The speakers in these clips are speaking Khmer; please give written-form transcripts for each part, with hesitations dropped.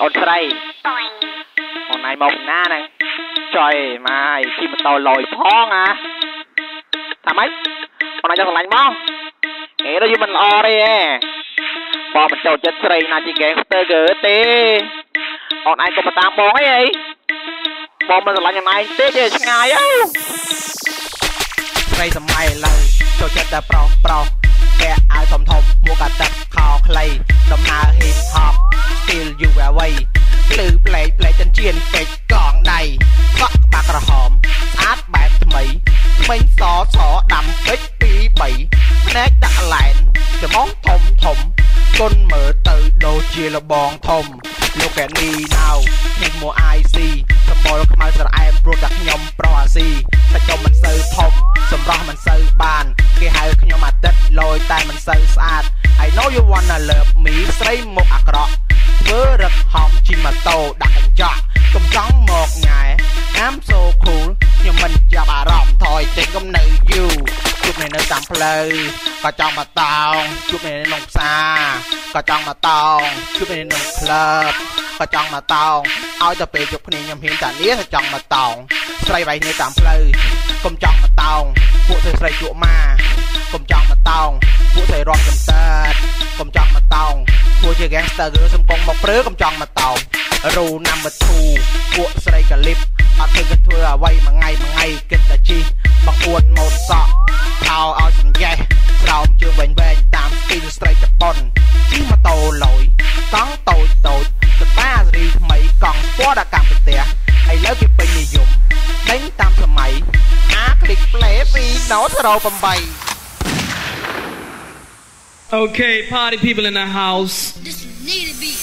Ôn đây hôm nay một na này trời mai khi mà tao lòi phong à thằng mấy hôm nay cho thằng lạnh bó nghe đó như mình o đi bò mình trâu chết sầy na chỉ kẹn tơ gỡ tê hôm nay có mà tam bó ấy bò mình thằng lạnh ngày tê chơi ngày á đây tầm mày lần trâu chết đã pro kẻ ai thầm thầm mua cả tập khò clay đâm na hip hop still you away ភ្លឺប្លែកចិនជៀនពេជ្រកងដៃកក់បាក់ក្រហមស្អាតបែបថ្មីថ្មីសដាំពេជ្រ2 3ភ្នែកដាក់ឡែនច្រមុះធំគុនមើលទៅដូចជាលបងធំលោកកែនីណៅខ្ញុំមក IC សម្បល់ខ្មៅស្រអែមព្រោះតែខ្ញុំប្រុសអាស៊ីតែខ្ញុំមិនសូវធំសម្រស់មិនសូវបានគេហៅខ្ញុំអាទិត្យលយតែមិនសូវស្អាត I know you wanna love me ស្រីមុខអាក្រក់ធ្វើរឹកហំជិះម៉ូតូដាក់កញ្ចក់កុំចង់មកញ៉ែ I'm so cool ខ្ញុំមិនចាប់អារម្មណ៍ថយចេញកុំនៅយូរជួបនៅតាមផ្លូវក៏ចង់មកតោងជួបនៅក្នុងផ្សារក៏ចង់មកតោងជួបនៅក្នុងក្លឹបក៏ចង់មកតោងឲ្យតែពេលជួបគ្នាខ្ញុំហ៊ានតានាងក៏ចង់មកតោងស្រីវាយនៅតាមផ្លូវកុំចង់មកតោងពួកស្រីជក់ម៉ាកុំចង់មកតោងពួកស្រីរត់កំសើតកុំចង់មកតោងពួកជា gangster គឺសំកងមកព្រឺកុំចង់មកតោងរូណាំបធូពួកស្រីកាលីបអត់ឃើញគេធ្វើអ្វីមួយថ្ងៃគិតតែជីបង្អួតម៉ូតសក់ថោឲ្យសង្កេះក្រោមជើងវែងតាមស្ទីលស្រីជប៉ុនជិះម៉ូតូលយកង់តូចតតាសេរីថ្មីកង់ស្ពណ៌ដល់កម្មផ្ទះឥឡូវគេពេញនិយមដេញតាមសម័យអាคลิก play ពីណូត08 Okay, party people in the house. This need to be.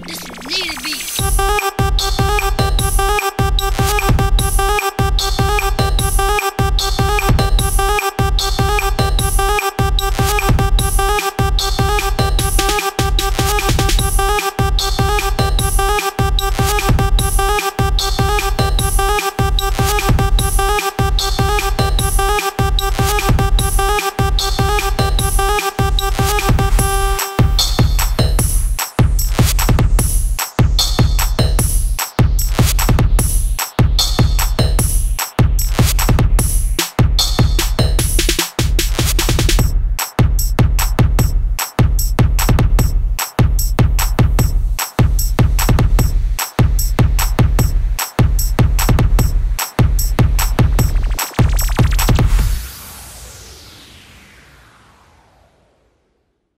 This need to be.